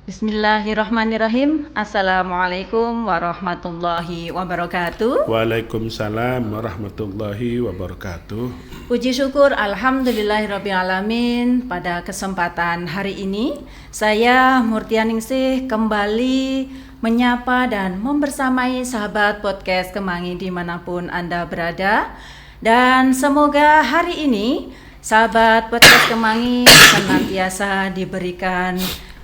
Bismillahirrahmanirrahim. Assalamualaikum warahmatullahi wabarakatuh. Waalaikumsalam warahmatullahi wabarakatuh. Puji syukur alhamdulillahirrabbilalamin. Pada kesempatan hari ini saya Murtianingsih kembali menyapa dan membersamai sahabat podcast Kemangi dimanapun Anda berada. Dan semoga hari ini sahabat podcast Kemangi senantiasa diberikan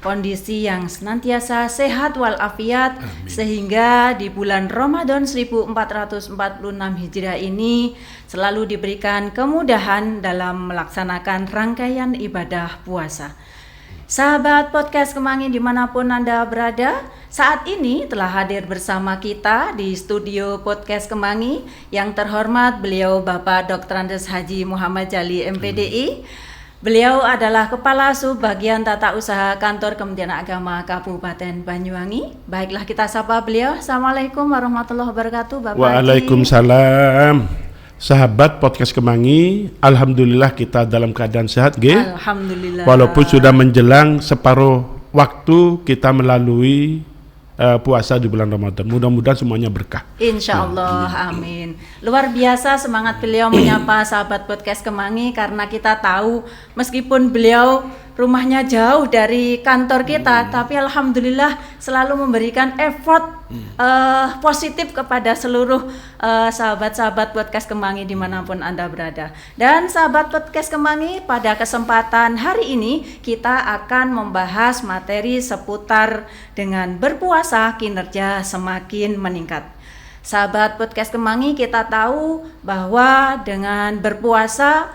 kondisi yang senantiasa sehat walafiat. Amin. Sehingga di bulan Ramadan 1446 Hijriah ini selalu diberikan kemudahan dalam melaksanakan rangkaian ibadah puasa. Sahabat podcast Kemangi dimanapun Anda berada, saat ini telah hadir bersama kita di studio podcast Kemangi yang terhormat beliau Bapak Dr. Andes Haji Muhammad Jali MPDI. Beliau adalah Kepala Subbagian Tata Usaha Kantor Kementerian Agama Kabupaten Banyuwangi. Baiklah kita sapa beliau. Assalamualaikum warahmatullahi wabarakatuh Bapak. Waalaikumsalam. Sahabat podcast Kemangi, alhamdulillah kita dalam keadaan sehat, Alhamdulillah. Walaupun sudah menjelang separuh waktu kita melalui puasa di bulan Ramadan. Mudah-mudahan semuanya berkah. Insya Allah, amin. Luar biasa semangat beliau menyapa sahabat podcast Kemangi, karena kita tahu meskipun beliau rumahnya jauh dari kantor kita, tapi alhamdulillah selalu memberikan effort positif kepada seluruh sahabat-sahabat podcast Kemangi dimanapun Anda berada. Dan sahabat podcast Kemangi, pada kesempatan hari ini kita akan membahas materi seputar dengan berpuasa kinerja semakin meningkat. Sahabat podcast Kemangi, kita tahu bahwa dengan berpuasa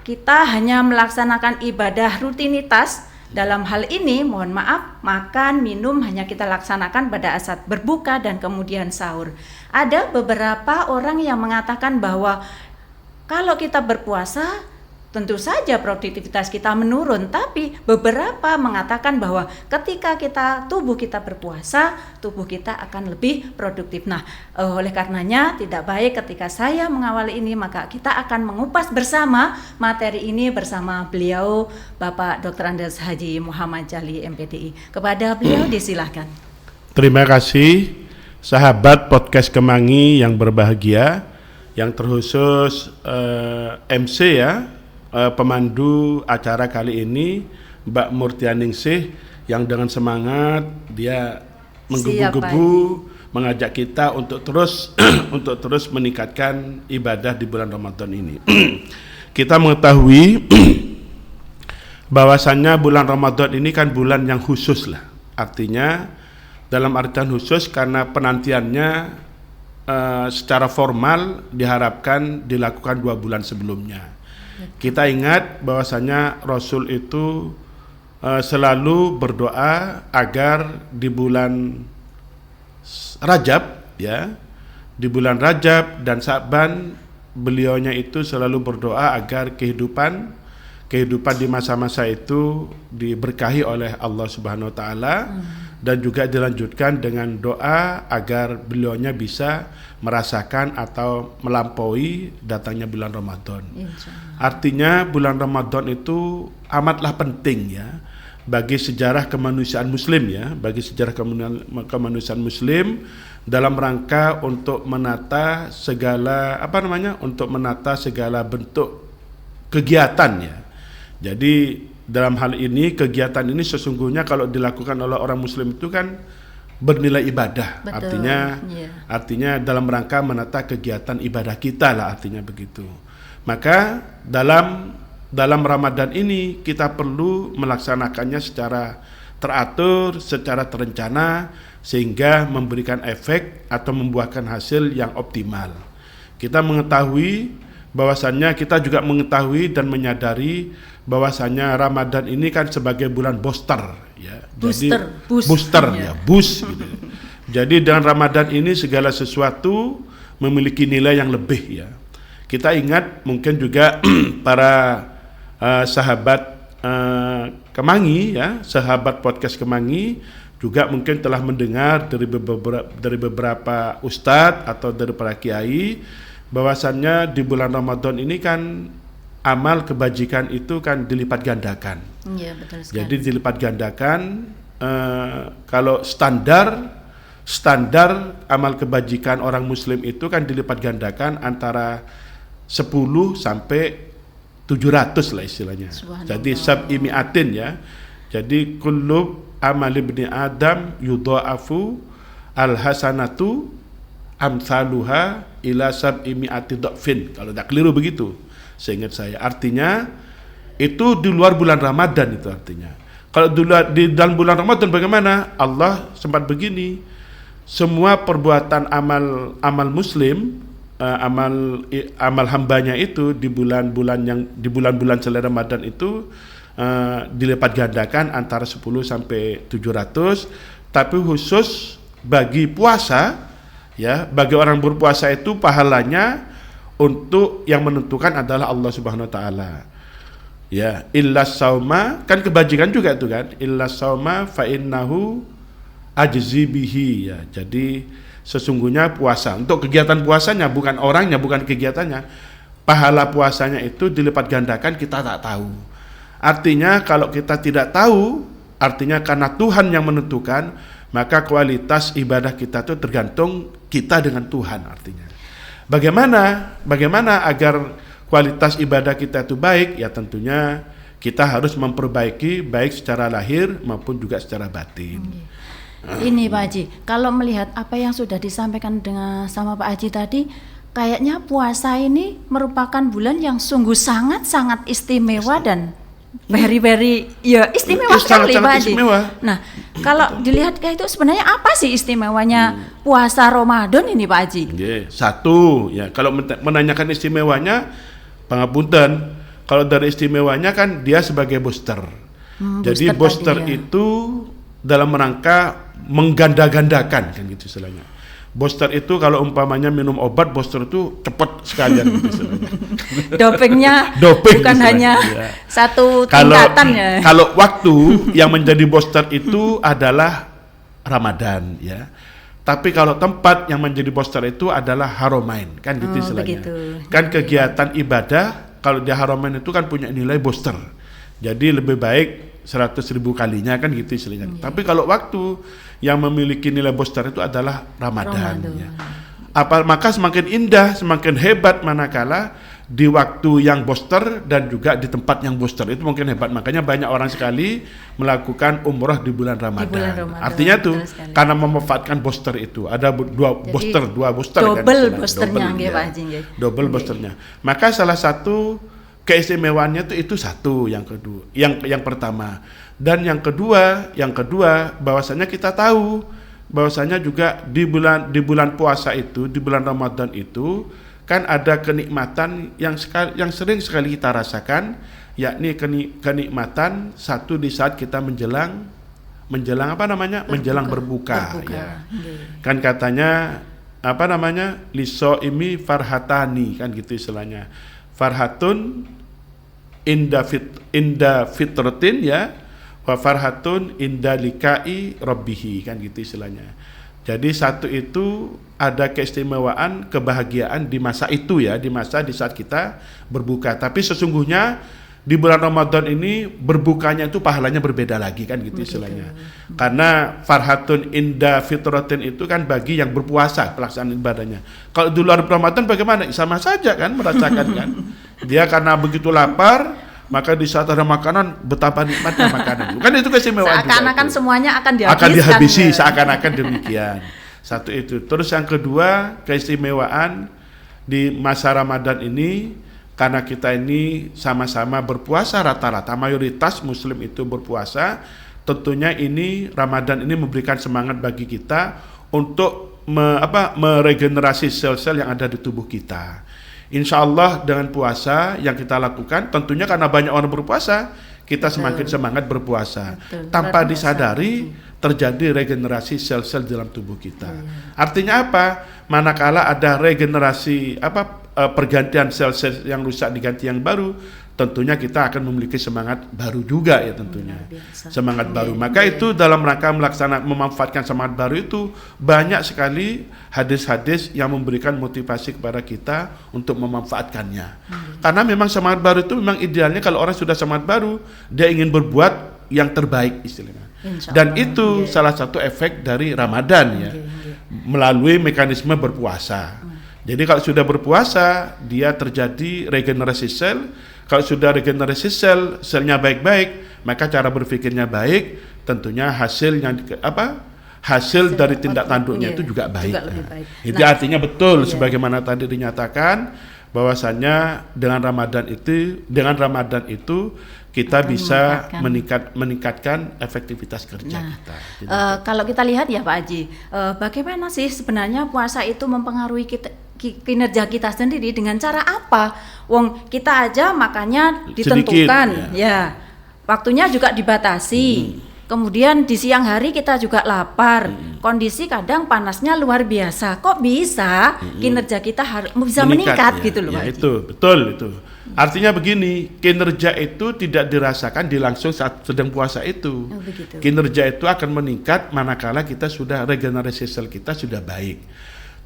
kita hanya melaksanakan ibadah rutinitas. Dalam hal ini, mohon maaf, makan, minum hanya kita laksanakan pada saat berbuka dan kemudian sahur. Ada beberapa orang yang mengatakan bahwa kalau kita berpuasa, tentu saja produktivitas kita menurun, tapi beberapa mengatakan bahwa ketika tubuh kita berpuasa, tubuh kita akan lebih produktif. Nah, oleh karenanya tidak baik ketika saya mengawali ini, maka kita akan mengupas bersama materi ini bersama beliau Bapak Dr. Andes Haji Muhammad Jali MPDI. Kepada beliau disilahkan. Terima kasih sahabat podcast Kemangi yang berbahagia, yang terkhusus MC ya, pemandu acara kali ini Mbak Murtianingsih, yang dengan semangat dia menggebu-gebu mengajak kita untuk terus meningkatkan ibadah di bulan Ramadan ini. Kita mengetahui bahwasannya bulan Ramadan ini kan bulan yang khusus lah. Artinya dalam artian khusus karena penantiannya secara formal diharapkan dilakukan 2 bulan sebelumnya. Kita ingat bahwasanya Rasul itu selalu berdoa agar di bulan Rajab ya, di bulan Rajab dan Sa'ban beliaunya itu selalu berdoa agar kehidupan di masa-masa itu diberkahi oleh Allah Subhanahu wa taala. Dan juga dilanjutkan dengan doa agar beliaunya bisa merasakan atau melampaui datangnya bulan Ramadan. Artinya bulan Ramadan itu amatlah penting ya bagi sejarah kemanusiaan Muslim ya, bagi sejarah kemanusiaan Muslim dalam rangka untuk menata segala untuk menata segala bentuk kegiatan ya. Jadi dalam hal ini kegiatan ini sesungguhnya kalau dilakukan oleh orang Muslim itu kan bernilai ibadah. Betul, artinya dalam rangka menata kegiatan ibadah kita lah, artinya begitu. Maka dalam Ramadan ini kita perlu melaksanakannya secara teratur, secara terencana, sehingga memberikan efek atau membuahkan hasil yang optimal. Kita juga mengetahui dan menyadari bahwasanya Ramadan ini kan sebagai bulan booster ya. Boost gitu. Jadi dengan Ramadan ini segala sesuatu memiliki nilai yang lebih ya. Kita ingat mungkin juga para sahabat Kemangi ya, sahabat podcast Kemangi juga mungkin telah mendengar dari beberapa ustadz atau dari para kiai bahwasannya di bulan Ramadan ini kan amal kebajikan itu kan dilipat gandakan. Iya, betul sekali. Jadi dilipat gandakan, kalau standar amal kebajikan orang muslim itu kan dilipat gandakan antara 10 sampai 700 lah istilahnya. Jadi sab'i mi'atin ya. Jadi kullu amal ibni Adam yudha'afu al-hasanatu amsaluha ila sab'i mi'ati dha'fin. Kalau tak keliru begitu, seingat saya. Artinya itu di luar bulan Ramadan itu artinya. Kalau di dalam bulan Ramadan bagaimana? Allah sempat begini, semua perbuatan amal muslim, amal hambanya itu di bulan-bulan selain Ramadan itu dilipat gandakan antara 10 sampai 700, tapi khusus bagi puasa ya, bagi orang berpuasa itu pahalanya untuk yang menentukan adalah Allah Subhanahu wa taala. Ya, illa sauma, kan kebajikan juga itu kan, illa sauma fa innahu ajzi bihi ya. Jadi sesungguhnya puasa, untuk kegiatan puasanya, bukan orangnya, bukan kegiatannya, pahala puasanya itu dilipat gandakan, kita tak tahu. Artinya kalau kita tidak tahu, artinya karena Tuhan yang menentukan, maka kualitas ibadah kita itu tergantung kita dengan Tuhan artinya. Bagaimana agar kualitas ibadah kita itu baik? Ya tentunya kita harus memperbaiki baik secara lahir maupun juga secara batin. Ini Pak Haji, kalau melihat apa yang sudah disampaikan sama Pak Haji tadi, kayaknya puasa ini merupakan bulan yang sungguh sangat istimewa dan very ya istimewa sekali Pak Haji. Nah, kalau dilihat kayak itu sebenarnya apa sih istimewanya puasa Ramadan ini Pak Haji? Satu ya, kalau menanyakan istimewanya, pangapunten, kalau dari istimewanya kan dia sebagai booster. Jadi booster itu dalam rangka mengganda-gandakan kan gitu istilahnya. Booster itu kalau umpamanya minum obat, booster itu cepat sekalian gitu istilahnya. Doping bukan hanya satu tingkatan ya. Kalau waktu yang menjadi booster itu adalah Ramadan ya. Tapi kalau tempat yang menjadi booster itu adalah Haramain kan gitu istilahnya. Begitu. Kan kegiatan ibadah kalau di Haramain itu kan punya nilai booster. Jadi lebih baik 100.000 kalinya kan gitu istilahnya. Tapi kalau waktu yang memiliki nilai booster itu adalah Ramadan. Ya. Maka semakin indah, semakin hebat manakala di waktu yang booster dan juga di tempat yang booster itu mungkin hebat. Makanya banyak orang sekali melakukan umroh di bulan Ramadan. Artinya tuh karena memanfaatkan booster itu. Ada dua booster double kan, boosternya double boosternya. Maka salah satu keistimewaannya itu satu, yang kedua, yang pertama, dan yang kedua bahwasanya kita tahu bahwasanya juga di bulan puasa itu, di bulan Ramadan itu kan ada kenikmatan yang sering sekali kita rasakan, yakni kenikmatan satu di saat kita menjelang berbuka. Ya. Kan katanya liso farhatani kan gitu istilahnya. Farhatun inda fitratin ya, wa farhatun inda likai rabbihi kan gitu istilahnya. Jadi satu itu ada keistimewaan, kebahagiaan di masa itu ya, di saat kita berbuka. Tapi sesungguhnya di bulan Ramadan ini berbukanya itu pahalanya berbeda lagi kan gitu istilahnya. Karena farhatun inda fitratin itu kan bagi yang berpuasa pelaksanaan ibadahnya. Kalau di luar Ramadan bagaimana? Sama saja kan merasakan kan. Dia karena begitu lapar, maka di saat ada makanan betapa nikmatnya makanan. Kan itu keistimewaan. Seakan-akan semuanya akan dihabisi seakan-akan demikian. Satu itu. Terus yang kedua, keistimewaan di masa Ramadan ini karena kita ini sama-sama berpuasa, rata-rata mayoritas muslim itu berpuasa, tentunya ini Ramadan ini memberikan semangat bagi kita untuk meregenerasi sel-sel yang ada di tubuh kita. Insya Allah dengan puasa yang kita lakukan, tentunya karena banyak orang berpuasa, kita semakin semangat berpuasa. Tanpa disadari terjadi regenerasi sel-sel dalam tubuh kita. Artinya apa? Manakala ada regenerasi pergantian sel-sel yang rusak diganti yang baru, tentunya kita akan memiliki semangat baru juga ya tentunya. Semangat baru. Iya, Maka iya. itu dalam rangka memanfaatkan semangat baru itu banyak sekali hadis-hadis yang memberikan motivasi kepada kita untuk memanfaatkannya. Karena memang semangat baru itu memang idealnya kalau orang sudah semangat baru, dia ingin berbuat yang terbaik istilahnya. Insya Dan Allah. itu Iya. salah satu efek dari Ramadan ya. Melalui mekanisme berpuasa. Jadi kalau sudah berpuasa, dia terjadi regenerasi sel. Kalau sudah regenerasi sel, selnya baik-baik, maka cara berpikirnya baik, tentunya hasilnya hasil dari tindak tanduknya itu juga baik. Juga lebih baik. Itu artinya betul iya. sebagaimana tadi dinyatakan bahwasannya dengan Ramadan itu kita Akan bisa meningkatkan. meningkatkan efektivitas kerja Nah, kita. Jadi, kalau kita lihat ya Pak Haji, bagaimana sih sebenarnya puasa itu mempengaruhi kinerja kita sendiri dengan cara apa? Wong kita aja makannya ditentukan, Sedikit, ya. Waktunya juga dibatasi. Kemudian di siang hari kita juga lapar. Kondisi kadang panasnya luar biasa. Kok bisa kinerja kita bisa meningkat ya, gitu loh ya, Pak Haji? itu betul itu. Artinya begini, kinerja itu tidak dirasakan di langsung saat sedang puasa itu. Oh, begitu. Kinerja itu akan meningkat manakala kita sudah regenerasi sel kita sudah baik.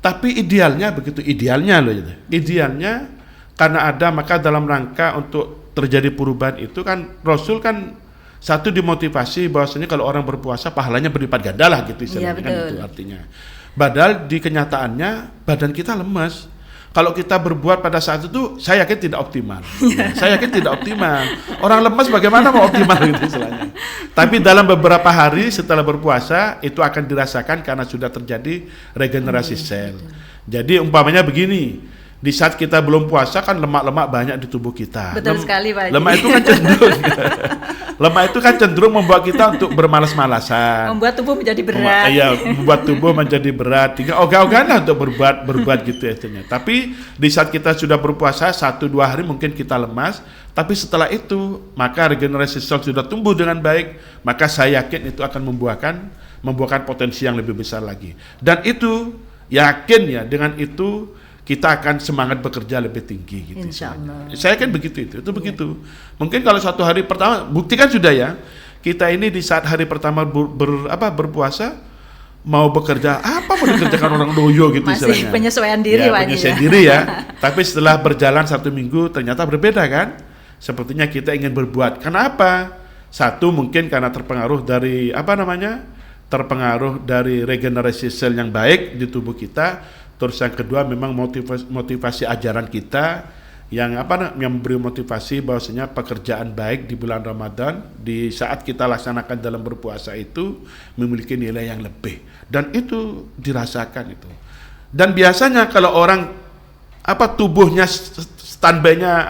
Tapi idealnya begitu, idealnya loh itu. Idealnya karena ada maka dalam rangka untuk terjadi perubahan itu kan Rasul kan satu dimotivasi bahwasanya kalau orang berpuasa pahalanya berlipat ganda lah gitu istilahnya, Iya, kan betul. itu artinya. Padahal di kenyataannya badan kita lemas. Kalau kita berbuat pada saat itu, saya yakin tidak optimal. Ya, saya yakin tidak optimal. Orang lemas bagaimana mau optimal gitu istilahnya. Tapi dalam beberapa hari setelah berpuasa itu akan dirasakan karena sudah terjadi regenerasi sel. Jadi umpamanya begini, di saat kita belum puasa kan lemak-lemak banyak di tubuh kita. Betul sekali, Pak Haji. Lemak itu kan cenderung lemak itu kan cenderung membuat kita untuk bermalas-malasan. Membuat tubuh menjadi berat. Iya, membuat tubuh menjadi berat. Tinggal ogah-ogahan untuk berbuat gitu istilahnya. Tapi di saat kita sudah berpuasa 1-2 hari mungkin kita lemas, tapi setelah itu maka regenerasi sel sudah tumbuh dengan baik, maka saya yakin itu akan membuahkan potensi yang lebih besar lagi. Dan itu yakin ya dengan itu kita akan semangat bekerja lebih tinggi gitu. Insya Allah. Saya kan begitu itu begitu. Mungkin kalau satu hari pertama, bukti kan sudah ya. Kita ini di saat hari pertama berpuasa mau bekerja apa mau dikerjakan orang doyo gitu Masih istilahnya. penyesuaian diri, ya, Pak Haji, penyesuaian ya. diri ya. Tapi setelah berjalan 1 minggu ternyata berbeda kan. Sepertinya kita ingin berbuat. Kenapa? Satu mungkin karena terpengaruh dari terpengaruh dari regenerasi sel yang baik di tubuh kita. Terus yang kedua memang motivasi ajaran kita yang memberi motivasi bahwasanya pekerjaan baik di bulan Ramadan di saat kita laksanakan dalam berpuasa itu memiliki nilai yang lebih dan itu dirasakan itu. Dan biasanya kalau orang tubuhnya standby-nya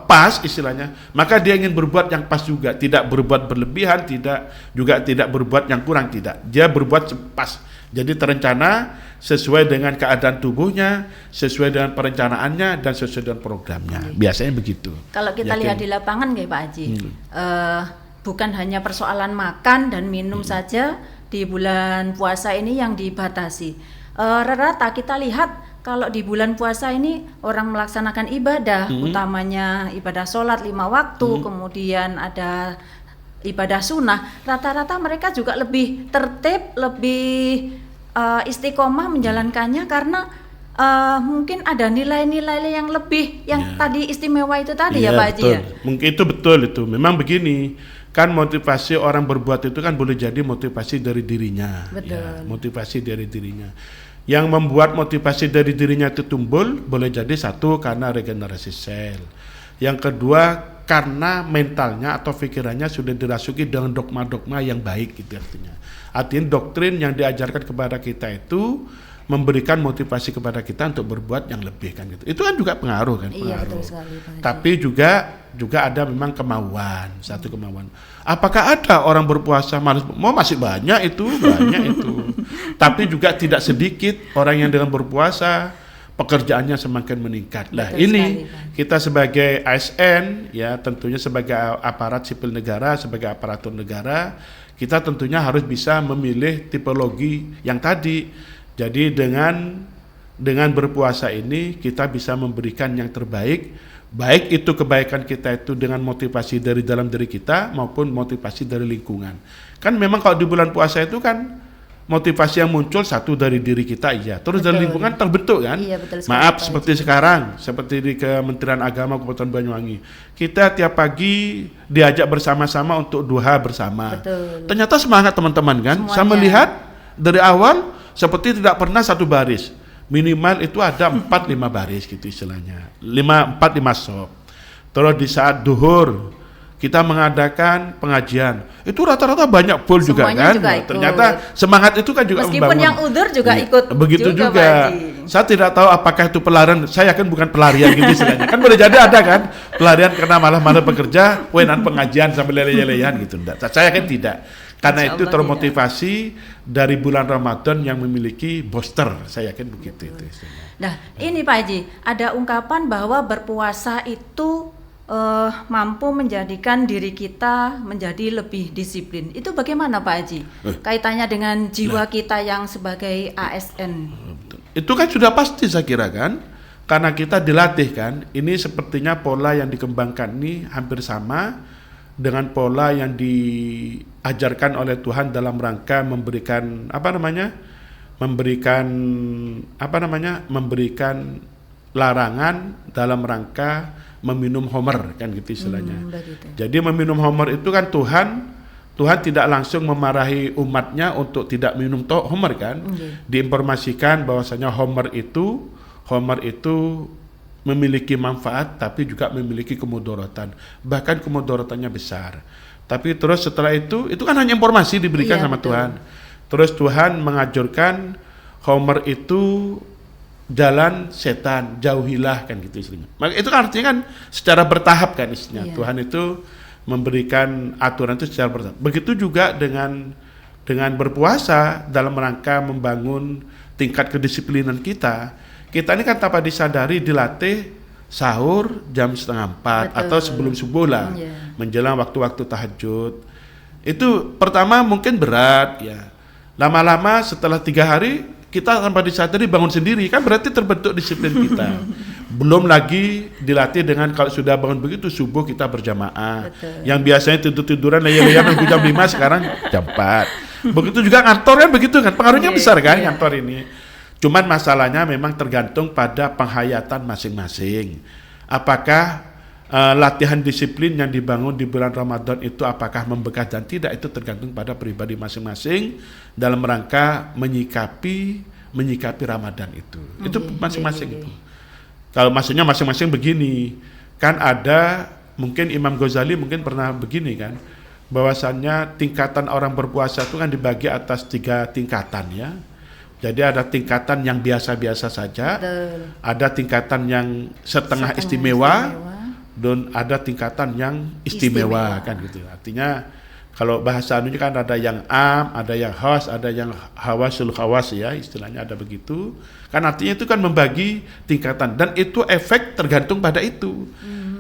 pas istilahnya, maka dia ingin berbuat yang pas juga, tidak berbuat berlebihan, tidak berbuat yang kurang, tidak. Dia berbuat pas. Jadi terencana sesuai dengan keadaan tubuhnya, sesuai dengan perencanaannya dan sesuai dengan programnya. Biasanya begitu. Kalau kita lihat di lapangan Pak Haji, bukan hanya persoalan makan dan minum saja di bulan puasa ini yang dibatasi. Rata kita lihat kalau di bulan puasa ini orang melaksanakan ibadah, utamanya ibadah sholat 5 waktu, kemudian ada ibadah sunnah, rata-rata mereka juga lebih tertib, lebih istiqomah menjalankannya karena mungkin ada nilai-nilai yang lebih yang tadi istimewa itu tadi ya Pak Haji betul. ya. Mungkin itu betul itu. Memang begini, kan motivasi orang berbuat itu kan boleh jadi motivasi dari dirinya. Betul. Ya, motivasi dari dirinya. Yang membuat motivasi dari dirinya itu tumbuh boleh jadi satu karena regenerasi sel. Yang kedua karena mentalnya atau pikirannya sudah dirasuki dengan dogma-dogma yang baik gitu artinya. Artinya doktrin yang diajarkan kepada kita itu memberikan motivasi kepada kita untuk berbuat yang lebih kan gitu. Itu kan juga pengaruh kan, Iya, pengaruh. betul sekali, Pak Haji. Tapi juga ada memang kemauan, satu kemauan. Apakah ada orang berpuasa malas? Masih banyak itu. Tapi juga tidak sedikit orang yang dengan berpuasa pekerjaannya semakin meningkat. Lah ini sekali, kita sebagai ASN ya tentunya sebagai aparat sipil negara, sebagai aparatur negara, kita tentunya harus bisa memilih tipologi yang tadi. Jadi dengan berpuasa ini kita bisa memberikan yang terbaik Baik itu kebaikan kita itu dengan motivasi dari dalam diri kita maupun motivasi dari lingkungan. Kan memang kalau di bulan puasa itu kan motivasi yang muncul satu dari diri kita, iya. Terus dari lingkungan terbentuk kan. Iya, betul sekali, Maaf Pak seperti Haji. sekarang, seperti di Kementerian Agama Kabupaten Banyuwangi. Kita tiap pagi diajak bersama-sama untuk duha bersama. Betul. Ternyata semangat teman-teman kan. Saya Semuanya. melihat dari awal seperti tidak pernah satu baris. Minimal itu ada 4-5 baris gitu istilahnya. 4-5 sop. Terus di saat duhur kita mengadakan pengajian. Itu rata-rata banyak full juga Semuanya kan. juga Nah, ikut. ternyata semangat itu kan juga Meskipun membangun. yang udzur juga Iya, ikut begitu juga, juga. Pak Haji. Saya tidak tahu apakah itu pelarian. Saya yakin bukan pelarian gitu istilahnya. Kan boleh jadi ada kan pelarian karena malah bekerja, wenan pengajian sambil lele-lelehan gitu. Enggak. Saya yakin tidak. Karena Insya itu Allah termotivasi dari bulan Ramadan yang memiliki booster. Saya yakin begitu itu istilahnya. Nah, ini Pak Haji, ada ungkapan bahwa berpuasa itu mampu menjadikan diri kita menjadi lebih disiplin. Itu bagaimana Pak Haji? Kaitannya dengan jiwa kita yang sebagai ASN. Itu kan sudah pasti saya kira kan. Karena kita dilatih kan. Ini sepertinya pola yang dikembangkan ini hampir sama dengan pola yang diajarkan oleh Tuhan dalam rangka memberikan memberikan larangan dalam rangka meminum homer kan gitu istilahnya. Begitu. Jadi meminum homer itu kan Tuhan tidak langsung memarahi umatnya untuk tidak minum homer kan. Diinformasikan bahwasanya homer itu memiliki manfaat tapi juga memiliki kemudaratan. Bahkan kemudaratannya besar. Tapi terus setelah itu kan hanya informasi diberikan Iya, sama betul. Tuhan. Terus Tuhan mengajarkan homer itu jalan setan, jauhilah kan gitu istilahnya. Maka itu kan artinya kan secara bertahap kan istilahnya. Iya. Tuhan itu memberikan aturan itu secara bertahap. Begitu juga dengan berpuasa dalam rangka membangun tingkat kedisiplinan kita. Kita ini kan tanpa disadari dilatih sahur jam 3:30 Betul. atau sebelum subuh lah, Iya. menjelang waktu-waktu tahajud. Itu pertama mungkin berat ya. Lama-lama setelah 3 hari kita tanpa disadari bangun sendiri, kan berarti terbentuk disiplin kita. Belum lagi dilatih dengan kalau sudah bangun begitu subuh kita berjamaah. Betul. Yang biasanya tidur-tiduran leyeh-leyeh nunggu jam 5 sekarang jam 4. Begitu juga kantor kan begitu kan, pengaruhnya Iya, besar kan iya. kantor ini. Cuman masalahnya memang tergantung pada penghayatan masing-masing. Apakah latihan disiplin yang dibangun di bulan Ramadan itu apakah membekas dan tidak, itu tergantung pada pribadi masing-masing dalam rangka menyikapi Ramadan itu. Itu masing-masing itu. Kalau maksudnya masing-masing begini, kan ada mungkin Imam Ghazali mungkin pernah begini kan, bahwasannya tingkatan orang berpuasa itu kan dibagi atas 3 tingkatan ya. Jadi ada tingkatan yang biasa-biasa saja, Betul. ada tingkatan yang setengah istimewa, dan ada tingkatan yang istimewa kan gitu. Artinya kalau bahasa anunya kan ada yang ada yang khas, ada yang hawasul khawas ya, istilahnya ada begitu. Kan artinya itu kan membagi tingkatan dan itu efek tergantung pada itu.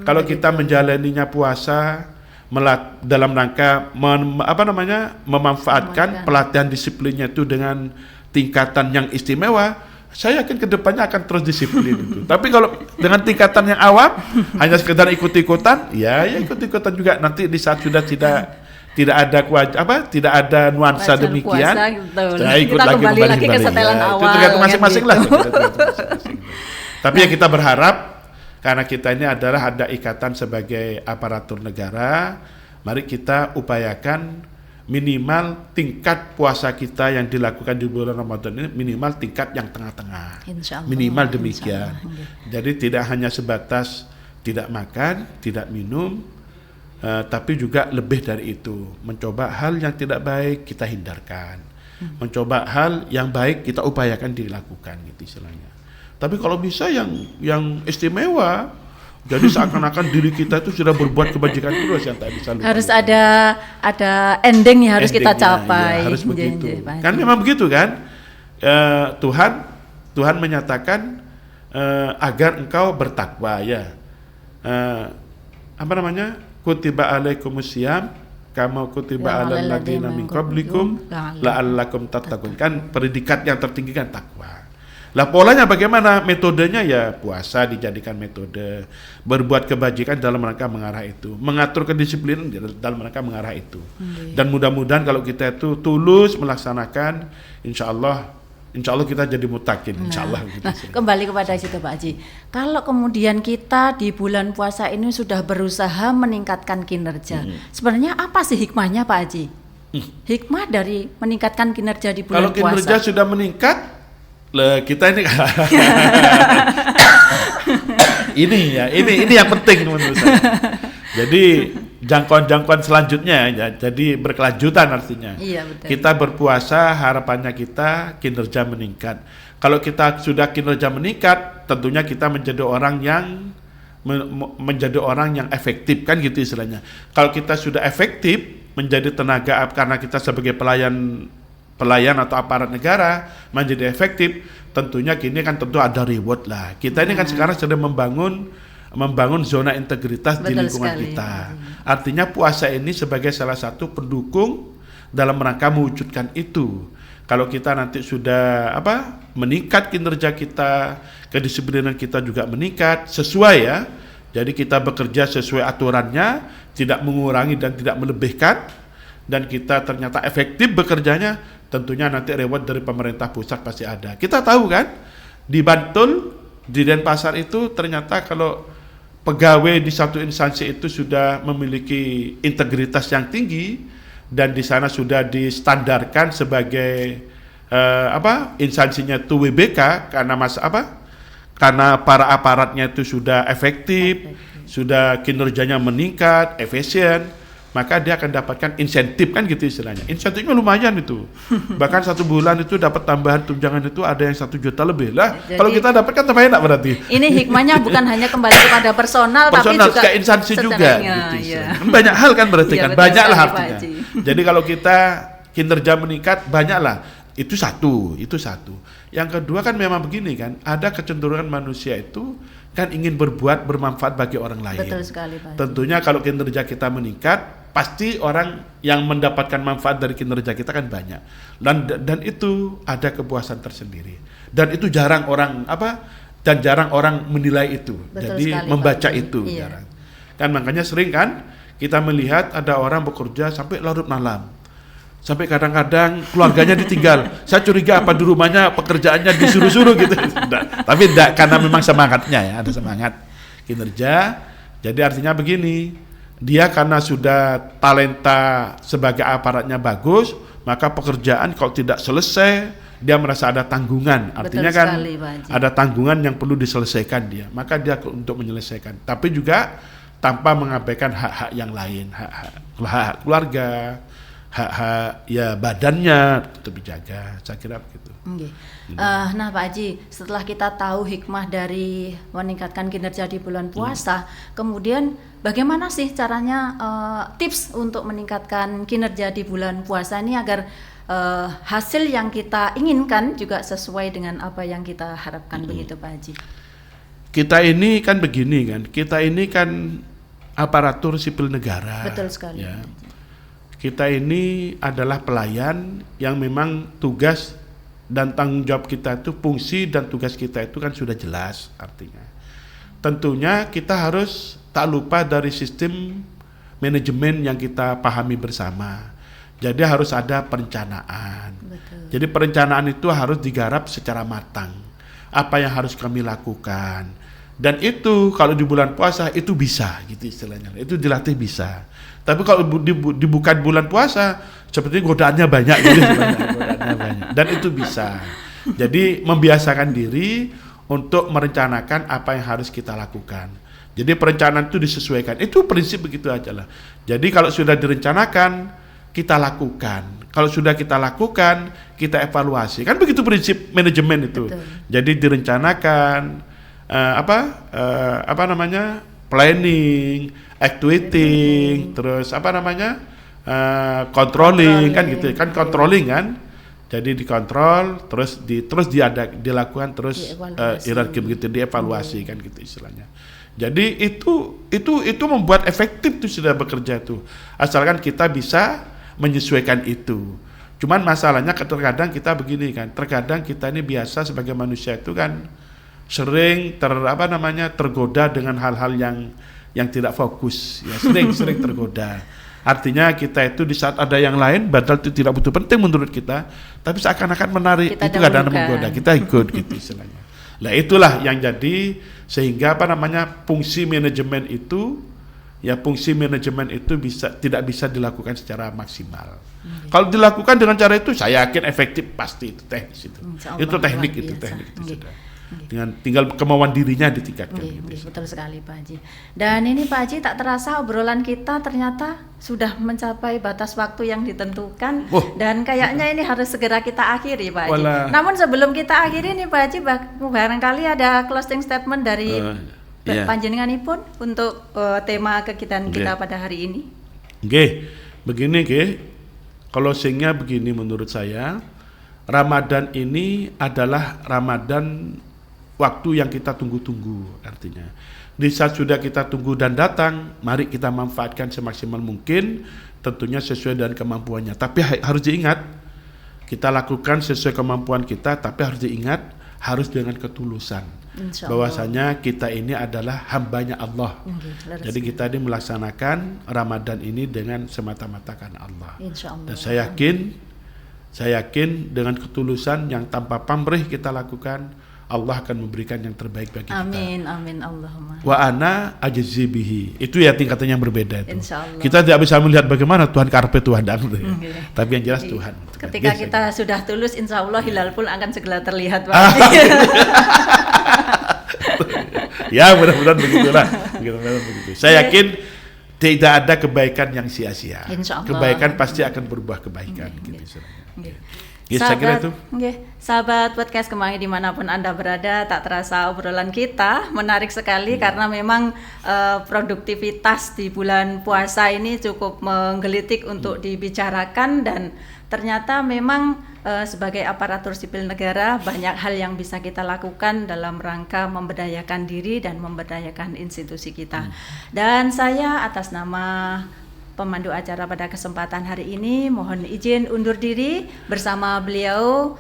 Kalau kita menjalaninya puasa dalam rangka memanfaatkan pelatihan disiplinnya itu dengan tingkatan yang istimewa, saya yakin kedepannya akan terus disiplin itu. Tapi kalau dengan tingkatan yang awam, hanya sekedar ikut-ikutan, ya ikut-ikutan juga nanti di saat sudah tidak ada nuansa Wajah demikian. puasa, betul. Saya ikut Kita lagi kembali lagi ke setelan Itu awal, tergantung kan masing-masing gitu. lah. Tapi ya kita berharap karena kita ini adalah ada ikatan sebagai aparatur negara, mari kita upayakan minimal tingkat puasa kita yang dilakukan di bulan Ramadan ini minimal tingkat yang tengah-tengah. Insya Allah, Minimal insya demikian. Allah. Jadi tidak hanya sebatas tidak makan, tidak minum, tapi juga lebih dari itu. Mencoba hal yang tidak baik kita hindarkan. Mencoba hal yang baik kita upayakan dilakukan gitu istilahnya. Tapi kalau bisa yang istimewa, jadi seakan-akan diri kita itu sudah berbuat kebajikan terus yang tak bisa lupa. Harus ada ending yang harus kita Endingnya, capai. ya, harus Iya, begitu. iya, Pak Kan Haji. memang begitu kan? Tuhan menyatakan agar engkau bertakwa ya. Kutiba alaikumusiyam kama kutiba Ya, alal ladzina min qablikum la'allakum tattaqun. Kan predikat yang tertinggi kan takwa. Lah polanya bagaimana? Metodenya ya puasa dijadikan metode, berbuat kebajikan dalam rangka mengarah itu, mengatur kedisiplinan dalam rangka mengarah itu. Dan mudah-mudahan kalau kita itu tulus melaksanakan, insya Allah kita jadi mutakin, insya Allah. Kembali kepada situ Pak Haji. Kalau kemudian kita di bulan puasa ini sudah berusaha meningkatkan kinerja, sebenarnya apa sih hikmahnya Pak Haji? Hikmah dari meningkatkan kinerja di bulan Kalau puasa. kinerja sudah meningkat, kita ini ini yang penting menurut saya. Jadi jangkauan selanjutnya ya, jadi berkelanjutan artinya. Iya, betul. Kita berpuasa, harapannya kita kinerja meningkat. Kalau kita sudah kinerja meningkat, tentunya kita menjadi orang yang efektif, kan gitu istilahnya. Kalau kita sudah efektif menjadi tenaga, karena kita sebagai pelayan atau aparat negara menjadi efektif, tentunya kini kan tentu ada reward lah. Kita ini kan sekarang sedang membangun zona integritas di lingkungan sekali. Kita. Artinya puasa ini sebagai salah satu pendukung dalam rangka mewujudkan itu. Kalau kita nanti sudah meningkat kinerja kita, kedisiplinan kita juga meningkat sesuai ya. Jadi kita bekerja sesuai aturannya, tidak mengurangi dan tidak melebihkan, dan kita ternyata efektif bekerjanya, tentunya nanti reward dari pemerintah pusat pasti ada. Kita tahu kan, di Bantul, di Denpasar itu ternyata kalau pegawai di satu instansi itu sudah memiliki integritas yang tinggi dan di sana sudah distandarkan sebagai instansinya itu WBK karena para aparatnya itu sudah efektif, sudah kinerjanya meningkat, efisien, maka dia akan dapatkan insentif, kan gitu istilahnya. Insentifnya lumayan itu. Bahkan 1 bulan itu dapat tambahan tunjangan itu ada yang 1 juta lebih lah. Kalau kita dapatkan tambah enak berarti. Ini hikmahnya bukan hanya kembali kepada personal tapi juga ke instansi juga. Gitu, ya. Banyak hal kan berarti kan. Banyak lah artinya. Jadi kalau kita kinerja meningkat banyak lah. Itu satu. Yang kedua kan memang begini kan, ada kecenderungan manusia itu kan ingin bermanfaat bagi orang lain. Betul sekali Pak. Tentunya kalau kinerja kita meningkat, pasti orang yang mendapatkan manfaat dari kinerja kita kan banyak. Dan itu ada kepuasan tersendiri. Dan itu jarang orang menilai itu. Betul jadi sekali, membaca Pak. itu Iya. jarang. Kan makanya sering kan kita melihat ada orang bekerja sampai larut malam. Sampai kadang-kadang keluarganya ditinggal. Saya curiga apa di rumahnya pekerjaannya disuruh-suruh gitu. Tapi tidak, karena memang semangatnya ya, ada semangat kinerja. Jadi artinya begini, dia karena sudah talenta sebagai aparatnya bagus, maka pekerjaan kalau tidak selesai, dia merasa ada tanggungan. Artinya kan ada tanggungan yang perlu diselesaikan dia. Maka dia untuk menyelesaikan. Tapi juga tanpa mengabaikan hak-hak yang lain, hak keluarga, hak-hak ya badannya tetap dijaga, saya kira begitu. Nah Pak Haji, setelah kita tahu hikmah dari meningkatkan kinerja di bulan puasa, kemudian bagaimana sih caranya tips untuk meningkatkan kinerja di bulan puasa ini agar hasil yang kita inginkan juga sesuai dengan apa yang kita harapkan, begitu Pak Haji? Kita ini kan begini kan, kita ini kan aparatur sipil negara. Betul sekali. Ya. Kita ini adalah pelayan yang memang tugas dan tanggung jawab kita itu, fungsi dan tugas kita itu kan sudah jelas artinya. Tentunya kita harus tak lupa dari sistem manajemen yang kita pahami bersama. Jadi harus ada perencanaan. Betul. Jadi perencanaan itu harus digarap secara matang. Apa yang harus kami lakukan. Dan itu kalau di bulan puasa itu bisa gitu istilahnya. Itu dilatih bisa. Tapi kalau di bukan bulan puasa, seperti godaannya banyak gitu. Godaannya banyak. Dan itu bisa. Jadi membiasakan diri untuk merencanakan apa yang harus kita lakukan. Jadi perencanaan itu disesuaikan. Itu prinsip begitu aja lah. Jadi kalau sudah direncanakan, kita lakukan. Kalau sudah kita lakukan, kita evaluasi. Kan begitu prinsip manajemen itu. Betul. Jadi direncanakan, planning, activating, terus controlling kan gitu. Kan controlling kan. Jadi dikontrol, terus dilakukan terus hierarki begitu, dievaluasi kan gitu istilahnya. Jadi itu membuat efektif tuh sudah bekerja tuh. Asalkan kita bisa menyesuaikan itu. Cuman masalahnya terkadang kita begini kan, terkadang kita ini biasa sebagai manusia itu kan sering tergoda dengan hal-hal yang tidak fokus, ya sering tergoda. Artinya kita itu di saat ada yang lain, padahal itu tidak butuh penting menurut kita, tapi seakan-akan menarik, kita itu kadang menggoda, kita ikut gitu istilahnya. Nah itulah yang jadi sehingga fungsi manajemen itu tidak bisa dilakukan secara maksimal. Kalau dilakukan dengan cara itu, saya yakin efektif pasti itu teknis itu. Itu teknik itu sudah. Dengan tinggal kemauan dirinya ditingkatkan. Betul sekali Pak Haji. Dan ini Pak Haji, tak terasa obrolan kita ternyata sudah mencapai batas waktu yang ditentukan, dan kayaknya ini harus segera kita akhiri Pak Haji. Namun sebelum kita akhiri nih Pak Haji, barangkali ada closing statement dari panjenenganipun untuk tema kegiatan kita pada hari ini. Begini closingnya begini menurut saya, Ramadan ini adalah Ramadan waktu yang kita tunggu-tunggu. Artinya di saat sudah kita tunggu dan datang, mari kita manfaatkan semaksimal mungkin, tentunya sesuai dengan kemampuannya. Tapi harus diingat, kita lakukan sesuai kemampuan kita, tapi harus diingat, harus dengan ketulusan. Bahwasanya kita ini adalah hambanya Allah. Jadi kita ini melaksanakan Ramadan ini dengan semata-mata karena Allah. Dan saya yakin dengan ketulusan yang tanpa pamrih kita lakukan, Allah akan memberikan yang terbaik bagi kita. Amin Allahumma. Wa ana ajzi bihi. Itu ya tingkatan yang berbeda itu. Insyaallah. Kita tidak bisa melihat bagaimana Tuhan karpe Tuhan dan tapi yang jelas Tuhan. Ketika kita sudah tulus, insya Allah hilal pun akan segera terlihat Pak. Ya mudah-mudahan begitulah. Begitu. Saya yakin tidak ada kebaikan yang sia-sia. Kebaikan pasti akan berubah kebaikan. Sahabat podcast Kemangi dimanapun Anda berada, tak terasa obrolan kita menarik sekali karena memang produktivitas di bulan puasa ini cukup menggelitik untuk dibicarakan, dan ternyata memang sebagai aparatur sipil negara banyak hal yang bisa kita lakukan dalam rangka memberdayakan diri dan memberdayakan institusi kita. Dan saya atas nama pemandu acara pada kesempatan hari ini mohon izin undur diri bersama beliau,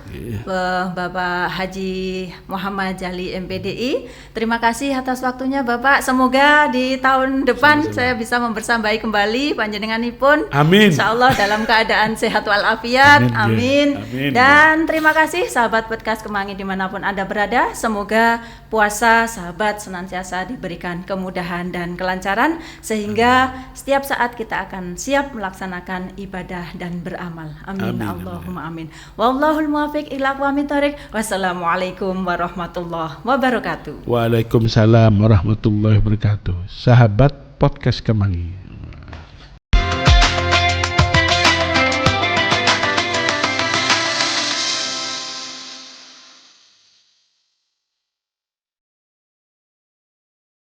Bapak Haji Muhammad Jali MPDI. Terima kasih atas waktunya Bapak. Semoga di tahun depan saya bisa membersamai kembali panjenenganipun. Amin. Insyaallah dalam keadaan sehat walafiat. Amin. Dan terima kasih sahabat podcast Kemangi dimanapun Anda berada. Semoga puasa sahabat senantiasa diberikan kemudahan dan kelancaran sehingga setiap saat kita akan siap melaksanakan ibadah dan beramal. Amin. Allahumma amin. Wallahul muwaffiq ila aqwamit thoriq. Wassalamualaikum warahmatullahi wabarakatuh. Waalaikumsalam warahmatullahi wabarakatuh. Sahabat podcast Kemangi,